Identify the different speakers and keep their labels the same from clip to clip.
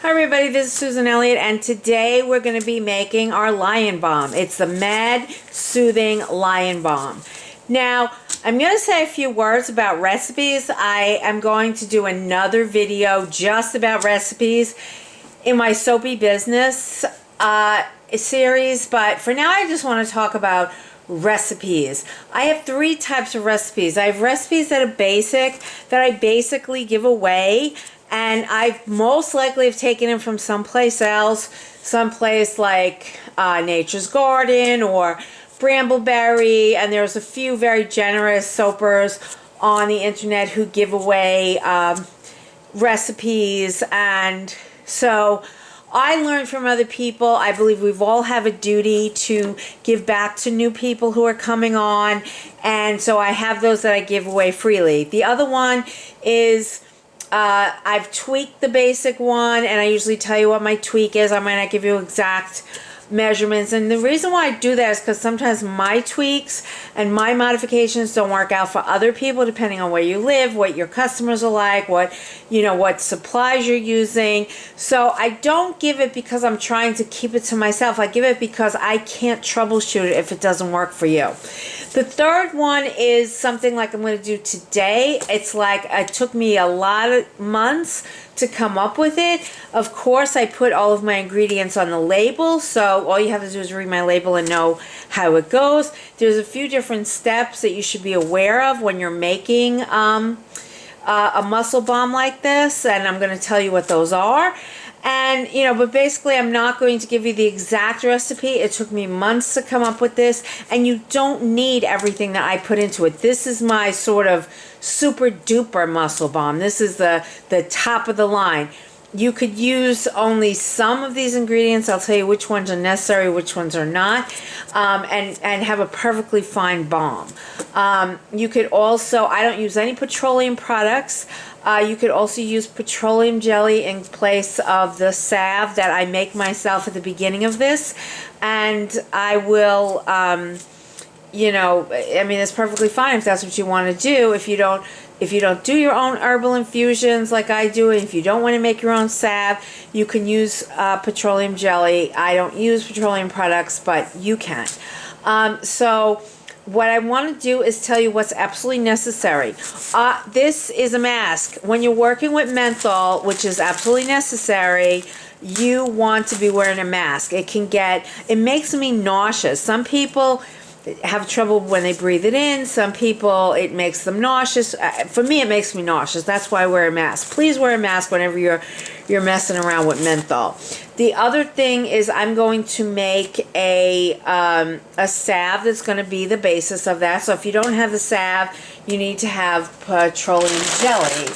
Speaker 1: Hi everybody, this is Susan Elliott, and today we're going to be making our Lion Balm. It's the Mad Soothing Lion Balm. Now, I'm going to say a few words about recipes. I am going to do another video just about recipes in my Soapy Business series, but for now I just want to talk about recipes. I have three types of recipes. I have recipes that are basic, that I basically give away, and I most likely have taken them from someplace else, someplace like Nature's Garden or Brambleberry, and there's a few very generous soapers on the internet who give away recipes, and so I learned from other people. I believe we've all have a duty to give back to new people who are coming on, and so I have those that I give away freely. The other one is I've tweaked the basic one, and I usually tell you what my tweak is. I might not give you exact measurements, and the reason why I do that is because sometimes my tweaks and my modifications don't work out for other people, depending on where you live, what your customers are like, what supplies you're using. So I don't give it because I'm trying to keep it to myself. I give it because I can't troubleshoot it if it doesn't work for you. The third one is something like I'm going to do today. It's like it took me a lot of months to come up with it. Of course, I put all of my ingredients on the label, so all you have to do is read my label and know how it goes. There's a few different steps that you should be aware of when you're making a muscle balm like this, and I'm going to tell you what those are. And, but basically I'm not going to give you the exact recipe. It took me months to come up with this, and you don't need everything that I put into it. This is my sort of super duper muscle balm. This is the top of the line. You could use only some of these ingredients. I'll tell you which ones are necessary, which ones are not, and have a perfectly fine balm. You could also, I don't use any petroleum products. You could also use petroleum jelly in place of the salve that I make myself at the beginning of this, and I will, it's perfectly fine if that's what you want to do. If you don't do your own herbal infusions like I do, and if you don't want to make your own salve, you can use petroleum jelly. I don't use petroleum products, but you can. So what I want to do is tell you what's absolutely necessary. This is a mask. When you're working with menthol, which is absolutely necessary, you want to be wearing a mask. It makes me nauseous. Some people have trouble when they breathe it in. Some people, it makes them nauseous. For me, it makes me nauseous. That's why I wear a mask. Please wear a mask whenever you're messing around with menthol. The other thing is I'm going to make a salve that's going to be the basis of that. So if you don't have the salve, you need to have petroleum jelly.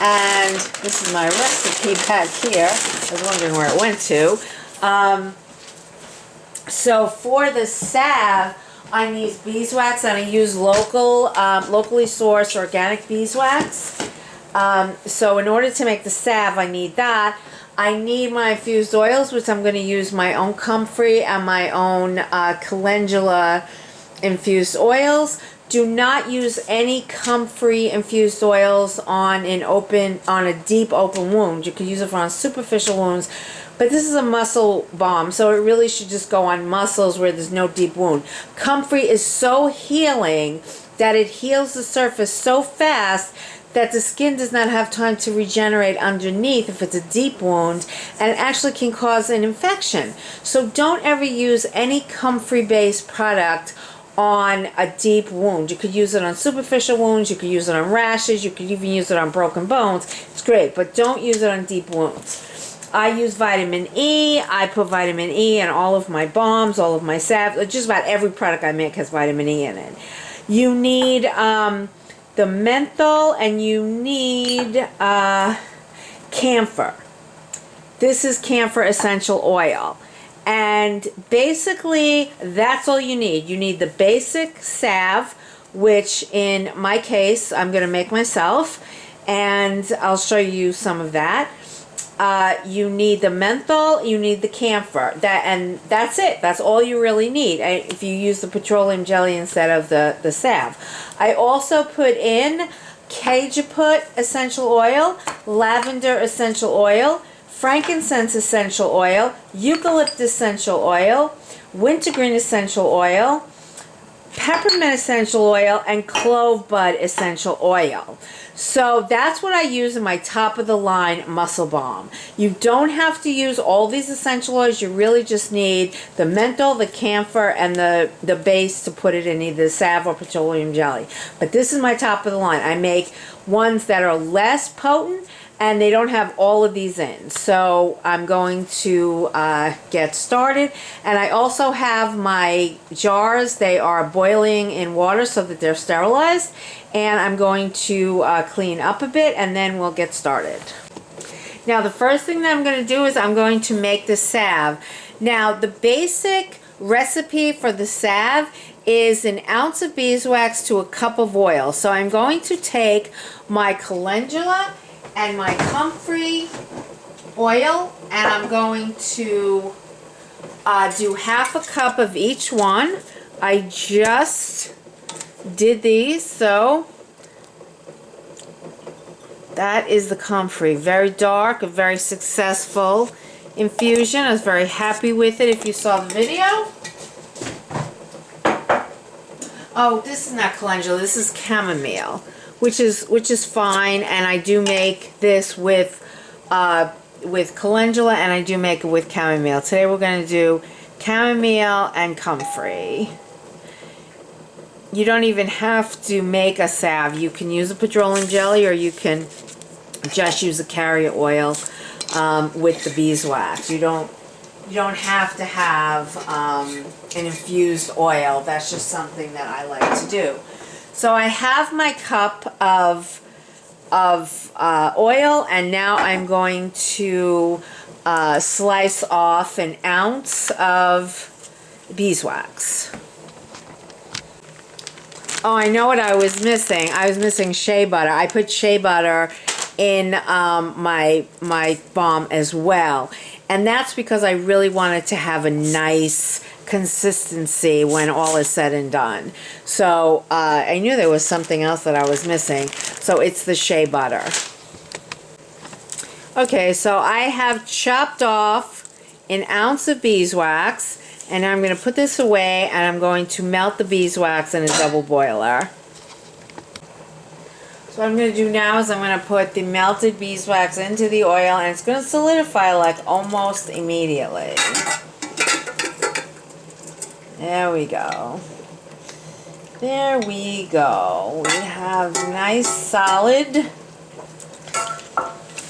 Speaker 1: And this is my recipe back here. I was wondering where it went to. So for the salve, I need beeswax, and I use locally sourced organic beeswax. So in order to make the salve, I need that. I need my infused oils, which I'm going to use my own comfrey and my own calendula infused oils. Do not use any comfrey infused oils on a deep open wound. You can use it on superficial wounds, but this is a muscle balm, so it really should just go on muscles where there's no deep wound. Comfrey is so healing that it heals the surface so fast that the skin does not have time to regenerate underneath if it's a deep wound, and it actually can cause an infection. So don't ever use any comfrey-based product on a deep wound. You could use it on superficial wounds, you could use it on rashes, you could even use it on broken bones. It's great, but don't use it on deep wounds. I use vitamin E. I put vitamin E in all of my balms, all of my salves. Just about every product I make has vitamin E in it. You need the menthol, and you need camphor. This is camphor essential oil. And basically, that's all you need. You need the basic salve, which in my case, I'm going to make myself, and I'll show you some of that. You need the menthol, you need the camphor, and that's it. That's all you really need if you use the petroleum jelly instead of the salve. I also put in cajeput essential oil, lavender essential oil, frankincense essential oil, eucalyptus essential oil, wintergreen essential oil, peppermint essential oil, and clove bud essential oil. So that's what I use in my top of the line muscle balm. You don't have to use all these essential oils. You really just need the menthol, the camphor, and the base to put it in either salve or petroleum jelly. But this is my top of the line. I make ones that are less potent and they don't have all of these in. So I'm going to get started. And I also have my jars. They are boiling in water so that they're sterilized. And I'm going to clean up a bit and then we'll get started. Now the first thing that I'm going to do is I'm going to make the salve. Now the basic recipe for the salve is an ounce of beeswax to a cup of oil. So I'm going to take my calendula and my comfrey oil, and I'm going to do half a cup of each one. I just did these, so that is the comfrey. Very dark, a very successful infusion. I was very happy with it if you saw the video. Oh, this is not calendula, this is chamomile, which is fine, and I do make this with calendula, and I do make it with chamomile. Today we're going to do chamomile and comfrey. You don't even have to make a salve. You can use a petroleum jelly, or you can just use a carrier oil with the beeswax. You don't have to have an infused oil. That's just something that I like to do. So I have my cup of oil, and now I'm going to slice off an ounce of beeswax. Oh, I know what I was missing. I was missing shea butter. I put shea butter in my balm as well. And that's because I really wanted to have a nice consistency when all is said and done. So I knew there was something else that I was missing. So it's the shea butter. Okay, so I have chopped off an ounce of beeswax, and I'm going to put this away, and I'm going to melt the beeswax in a double boiler. So what I'm going to do now is I'm going to put the melted beeswax into the oil, and it's going to solidify like almost immediately. There we go. There we go. We have nice solid.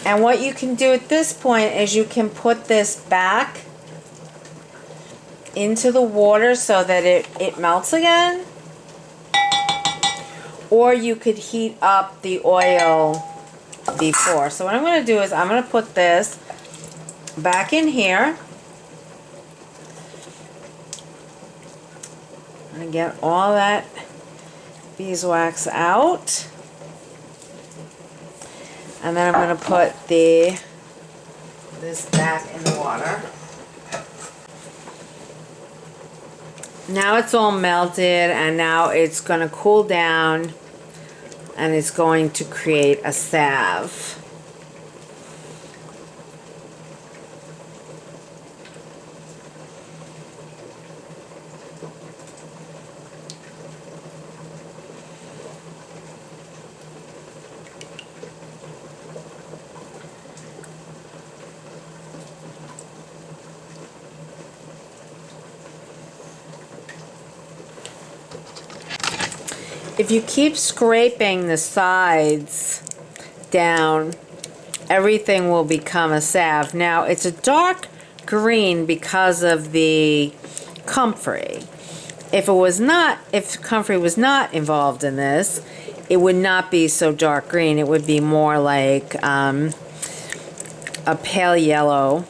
Speaker 1: And what you can do at this point is you can put this back into the water so that it melts again. Or you could heat up the oil before. So what I'm going to do is I'm going to put this back in here. I'm going to get all that beeswax out. And then I'm going to put this back in the water. Now it's all melted, and now it's going to cool down, and it's going to create a salve. If you keep scraping the sides down, everything will become a salve. Now, it's a dark green because of the comfrey. If comfrey was not involved in this, it would not be so dark green. It would be more like a pale yellow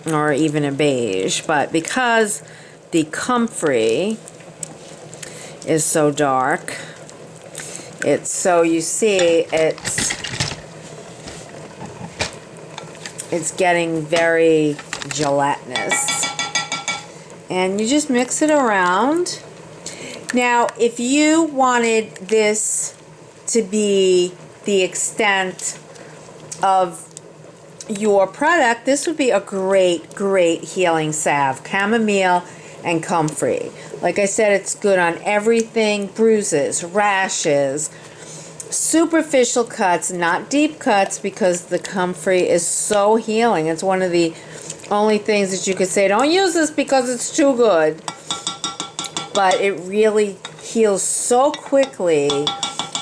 Speaker 1: or even a beige. But because the comfrey is so dark, you see it's getting very gelatinous, and you just mix it around. Now if you wanted this to be the extent of your product, this would be a great healing salve. Chamomile and comfrey. Like I said, it's good on everything: bruises, rashes, superficial cuts, not deep cuts, because the comfrey is so healing. It's one of the only things that you could say, don't use this because it's too good. But it really heals so quickly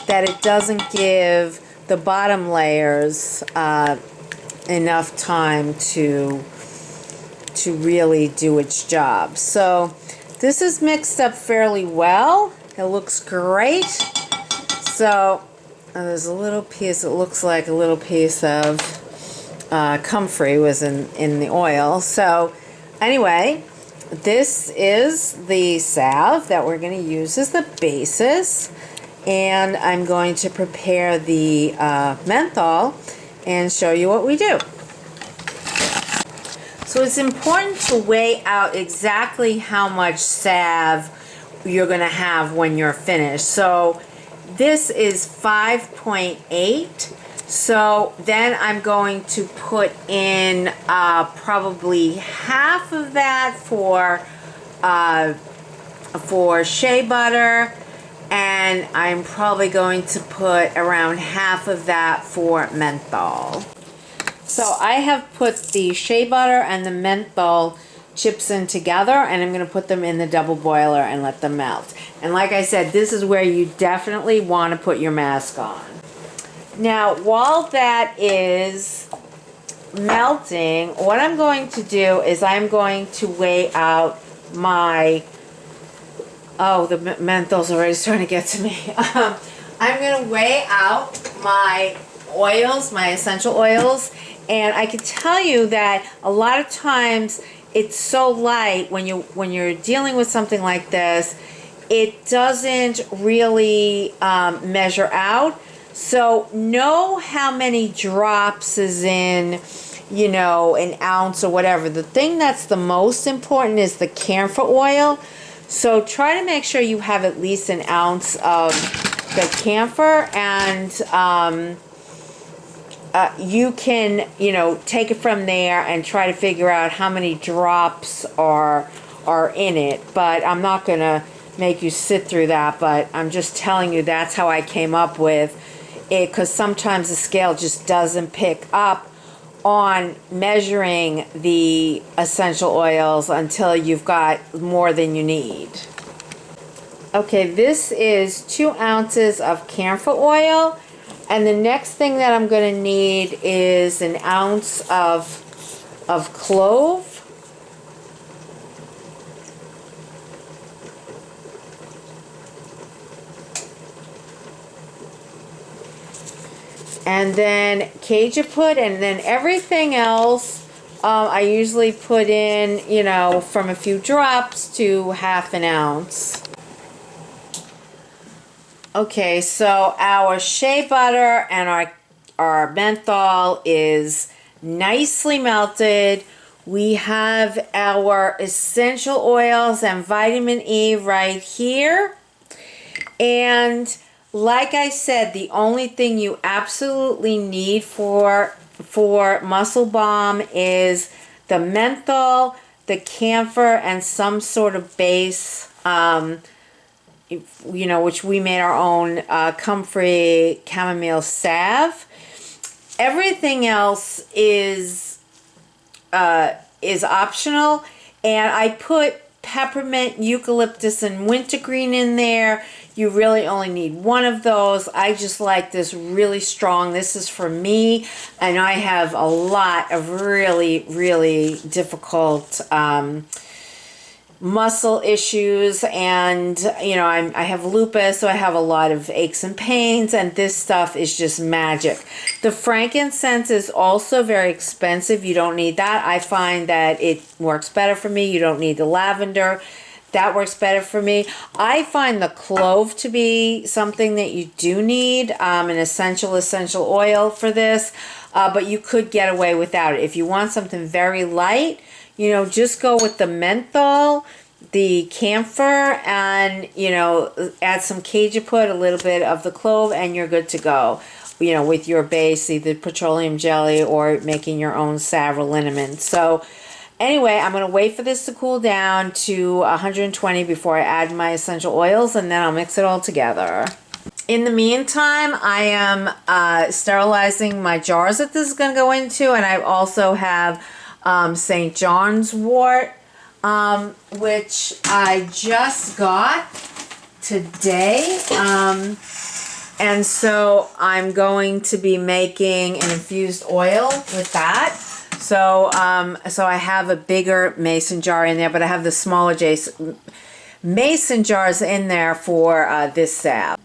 Speaker 1: that it doesn't give the bottom layers enough time to really do its job. So this is mixed up fairly well. It looks great. So there's a little piece, it looks like a little piece of comfrey was in the oil. So anyway, this is the salve that we're going to use as the basis. And I'm going to prepare the menthol and show you what we do. So it's important to weigh out exactly how much salve you're going to have when you're finished. So this is 5.8. So then I'm going to put in probably half of that for shea butter, and I'm probably going to put around half of that for menthol. So I have put the shea butter and the menthol chips in together, and I'm going to put them in the double boiler and let them melt. And like I said, this is where you definitely want to put your mask on. Now, while that is melting, what I'm going to do is I'm going to weigh out my... Oh, the menthol's already starting to get to me. I'm going to weigh out my oils, my essential oils, and I can tell you that a lot of times it's so light when you're dealing with something like this, it doesn't really measure out. So know how many drops is in, you know, an ounce or whatever. The thing that's the most important is the camphor oil. So try to make sure you have at least an ounce of the camphor, and you can, you know, take it from there and try to figure out how many drops are in it. But I'm not going to make you sit through that, but I'm just telling you that's how I came up with it, because sometimes the scale just doesn't pick up on measuring the essential oils until you've got more than you need. Okay, this is 2 ounces of camphor oil, and the next thing that I'm going to need is an ounce of clove. And then cajeput, and then everything else I usually put in, you know, from a few drops to half an ounce. Okay, so our shea butter and our menthol is nicely melted. We have our essential oils and vitamin E right here. And like I said, the only thing you absolutely need for muscle balm is the menthol, the camphor, and some sort of base, you know, which we made our own comfrey chamomile salve. Everything else is optional, and I put peppermint, eucalyptus, and wintergreen in there. You really only need one of those. I just like this really strong. This is for me, and I have a lot of really difficult muscle issues, and you know, I have lupus, so I have a lot of aches and pains, and this stuff is just magic. The frankincense is also very expensive. You don't need that. I find that it works better for me. You don't need the lavender. That works better for me. I find the clove to be something that you do need, an essential oil for this, but you could get away without it. If you want something very light, you know, just go with the menthol the camphor and, you know, add some cajun, a little bit of the clove, and you're good to go. You know, with your base, either petroleum jelly or making your own salve liniment. So anyway, I'm going to wait for this to cool down to 120 before I add my essential oils, and then I'll mix it all together. In the meantime, I am sterilizing my jars that this is going to go into, and I also have St. John's wort, which I just got today. And so I'm going to be making an infused oil with that. So I have a bigger mason jar in there, but I have the smaller mason jars in there for this salve.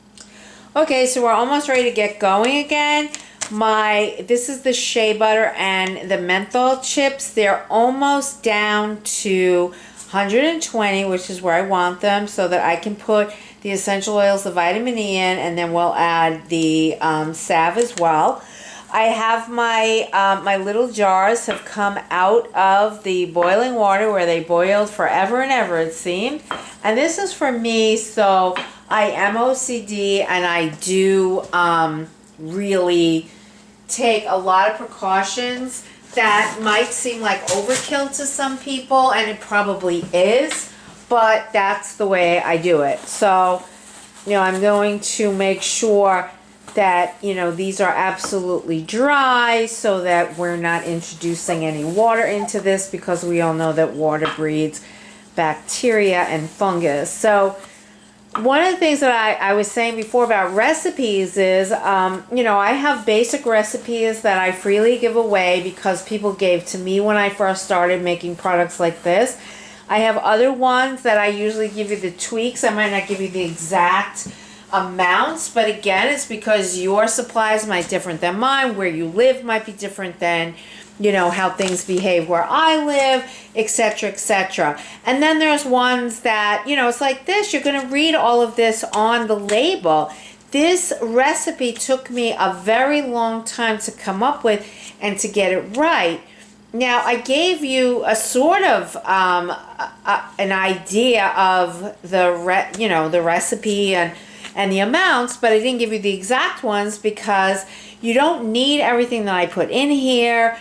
Speaker 1: Okay, so we're almost ready to get going again. This is the shea butter and the menthol chips. They're almost down to 120, which is where I want them, so that I can put the essential oils, the vitamin E in, and then we'll add the salve as well. I have my little jars have come out of the boiling water where they boiled forever and ever, it seemed. And this is for me, so I am OCD, and I do really take a lot of precautions that might seem like overkill to some people, and it probably is, but that's the way I do it. So, you know, I'm going to make sure that, you know, these are absolutely dry so that we're not introducing any water into this, because we all know that water breeds bacteria and fungus. So one of the things that I was saying before about recipes is, you know, I have basic recipes that I freely give away because people gave to me when I first started making products like this. I have other ones that I usually give you the tweaks. I might not give you the exact amounts, but again, it's because your supplies might be different than mine, where you live might be different than, you know, how things behave where I live, etc., etc. And then there's ones that, you know, it's like this. You're going to read all of this on the label. This recipe took me a very long time to come up with and to get it right. Now, I gave you a sort of an idea of the recipe and the amounts, but I didn't give you the exact ones because you don't need everything that I put in here.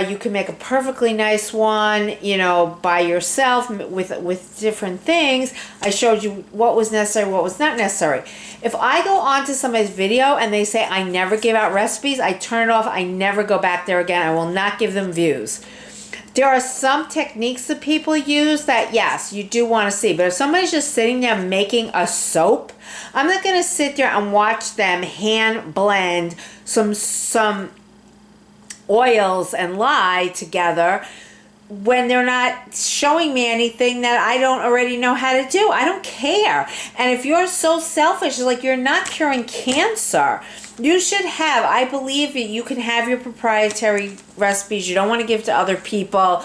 Speaker 1: You can make a perfectly nice one, you know, by yourself with different things. I showed you what was necessary, what was not necessary. If I go onto somebody's video and they say I never give out recipes, I turn it off. I never go back there again. I will not give them views. There are some techniques that people use that, yes, you do want to see. But if somebody's just sitting there making a soap, I'm not going to sit there and watch them hand blend some oils and lye together when they're not showing me anything that I don't already know how to do. I don't care. And if you're so selfish, like you're not curing cancer, you should have, I believe that you can have your proprietary recipes you don't want to give to other people,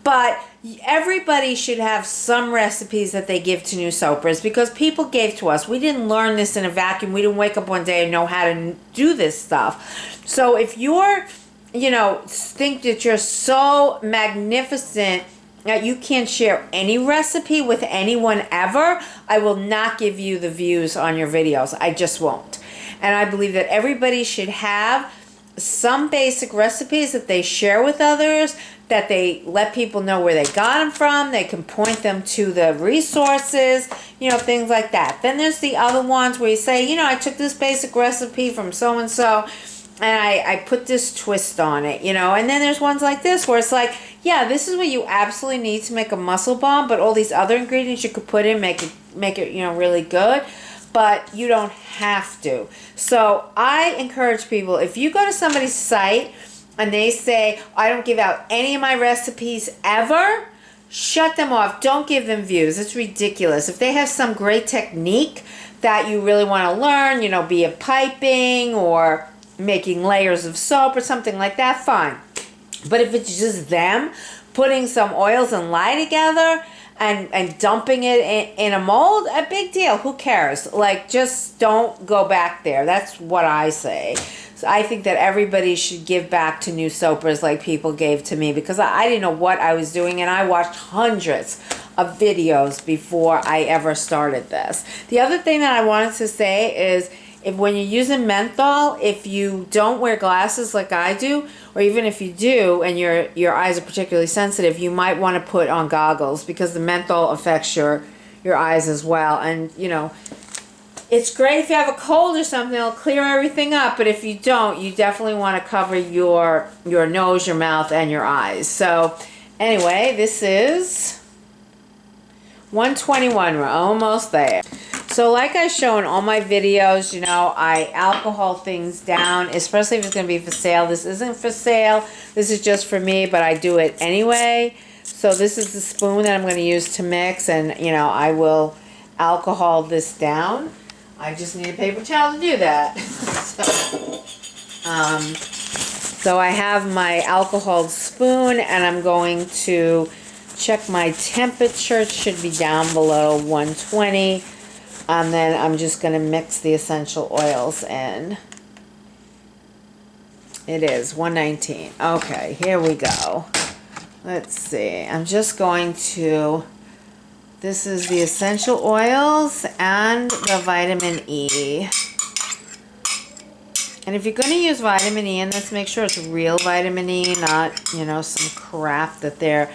Speaker 1: but everybody should have some recipes that they give to new soapers, because people gave to us. We didn't learn this in a vacuum. We didn't wake up one day and know how to do this stuff. So if you're, you know, think that you're so magnificent that you can't share any recipe with anyone ever, I will not give you the views on your videos. I just won't. And I believe that everybody should have some basic recipes that they share with others, that they let people know where they got them from. They can point them to the resources, you know, things like that. Then there's the other ones where you say, you know, I took this basic recipe from so-and-so, and I put this twist on it, you know. And then there's ones like this where it's like, yeah, this is what you absolutely need to make a muscle balm, but all these other ingredients you could put in, make it, you know, really good. But you don't have to. So I encourage people, if you go to somebody's site and they say, I don't give out any of my recipes ever, shut them off. Don't give them views. It's ridiculous. If they have some great technique that you really want to learn, you know, be it piping or making layers of soap or something like that, fine. But if it's just them putting some oils and lye together and dumping it in a mold, a big deal. Who cares? Like, just don't go back there. That's what I say. So I think that everybody should give back to new soapers like people gave to me, because I didn't know what I was doing, and I watched hundreds of videos before I ever started this. The other thing that I wanted to say is, if when you're using menthol, if you don't wear glasses like I do, or even if you do and your eyes are particularly sensitive, you might want to put on goggles, because the menthol affects your eyes as well. And you know, it's great if you have a cold or something, it'll clear everything up, but if you don't, you definitely want to cover your nose, your mouth, and your eyes. So anyway, this is 121. We're almost there. So like I show in all my videos, you know, I alcohol things down, especially if it's going to be for sale. This isn't for sale. This is just for me, but I do it anyway. So this is the spoon that I'm going to use to mix, and, you know, I will alcohol this down. I just need a paper towel to do that. So I have my alcohol spoon, and I'm going to check my temperature. It should be down below 120. And then I'm just going to mix the essential oils in. It is 119. Okay, here we go. Let's see. I'm just going to... This is the essential oils and the vitamin E. And if you're going to use vitamin E in this, make sure it's real vitamin E, not, you know, some crap that they're...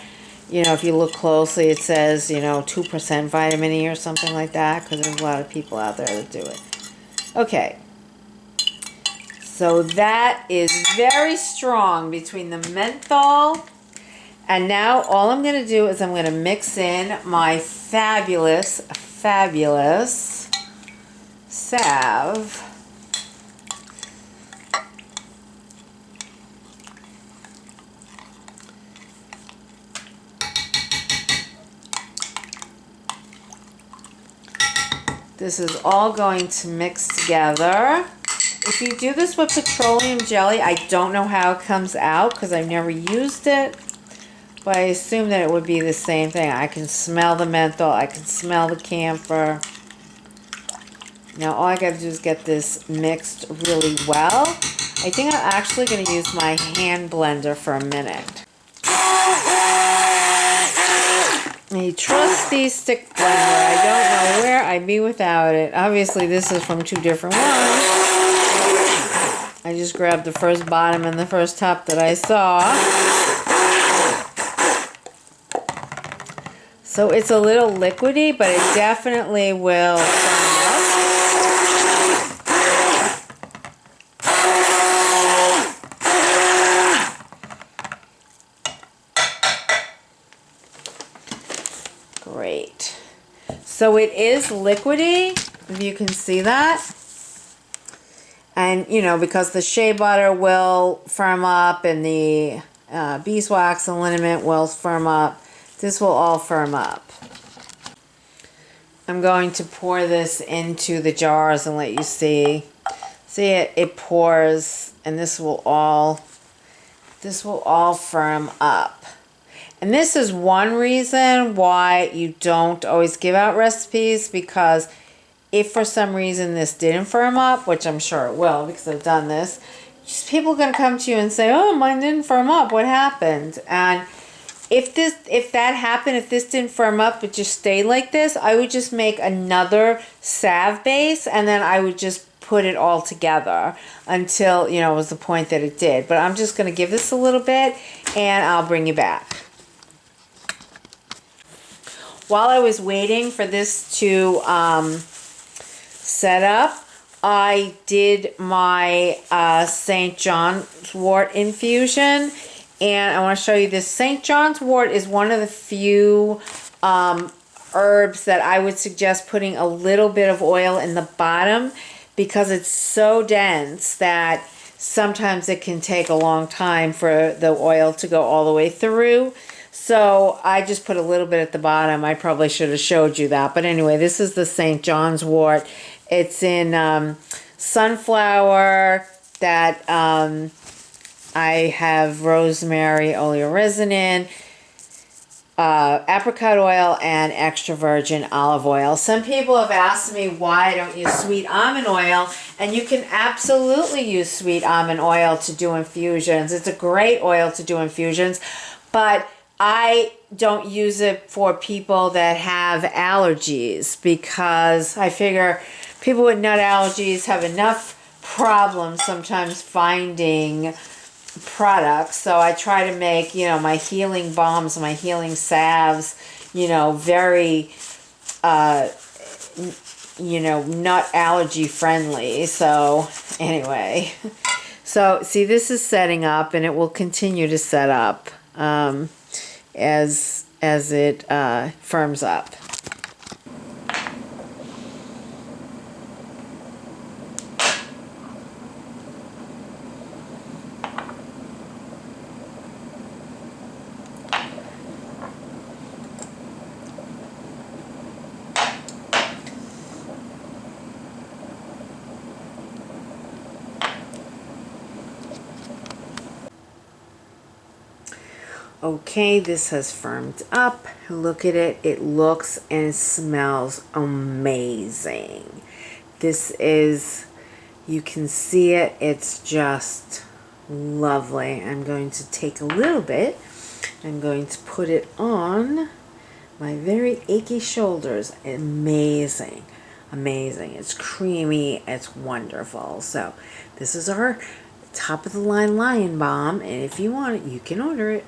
Speaker 1: You know, if you look closely, it says, you know, 2% vitamin E or something like that, because there's a lot of people out there that do it. Okay. So that is very strong between the menthol. And now all I'm going to do is I'm going to mix in my fabulous salve. This is all going to mix together. If you do this with petroleum jelly, I don't know how it comes out because I've never used it, but I assume that it would be the same thing. I can smell the menthol, I can smell the camphor. Now all I got to do is get this mixed really well. I think I'm actually going to use my hand blender for a minute. A trusty stick blender. I don't know where I'd be without it. Obviously, this is from two different ones. I just grabbed the first bottom and the first top that I saw. So it's a little liquidy, but it definitely will firm up. Great. So it is liquidy, if you can see that. And, you know, because the shea butter will firm up and the beeswax and liniment will firm up, this will all firm up. I'm going to pour this into the jars and let you see. See, it pours, and this will all firm up. And this is one reason why you don't always give out recipes, because if for some reason this didn't firm up, which I'm sure it will because I've done this, just people are going to come to you and say, oh, mine didn't firm up, what happened? And if that happened, if this didn't firm up but just stayed like this, I would just make another salve base, and then I would just put it all together until, you know, it was the point that it did. But I'm just going to give this a little bit, and I'll bring you back. While I was waiting for this to set up, I did my St. John's wort infusion, and I want to show you this. St. John's wort is one of the few herbs that I would suggest putting a little bit of oil in the bottom, because it's so dense that sometimes it can take a long time for the oil to go all the way through. So I just put a little bit at the bottom. I probably should have showed you that. But anyway, this is the St. John's wort. It's in sunflower, that I have rosemary oleoresin, apricot oil, and extra virgin olive oil. Some people have asked me why I don't use sweet almond oil, and you can absolutely use sweet almond oil to do infusions. It's a great oil to do infusions, but I don't use it for people that have allergies, because I figure people with nut allergies have enough problems sometimes finding products. So I try to make, you know, my healing balms, my healing salves, you know, very, you know, nut allergy friendly. So anyway, so see, this is setting up, and it will continue to set up as it firms up. Okay, this has firmed up. Look at it. It looks and smells amazing. This is, you can see it. It's just lovely. I'm going to take a little bit. I'm going to put it on my very achy shoulders. Amazing. Amazing. It's creamy. It's wonderful. So this is our top of the line Lion Balm. And if you want it, you can order it.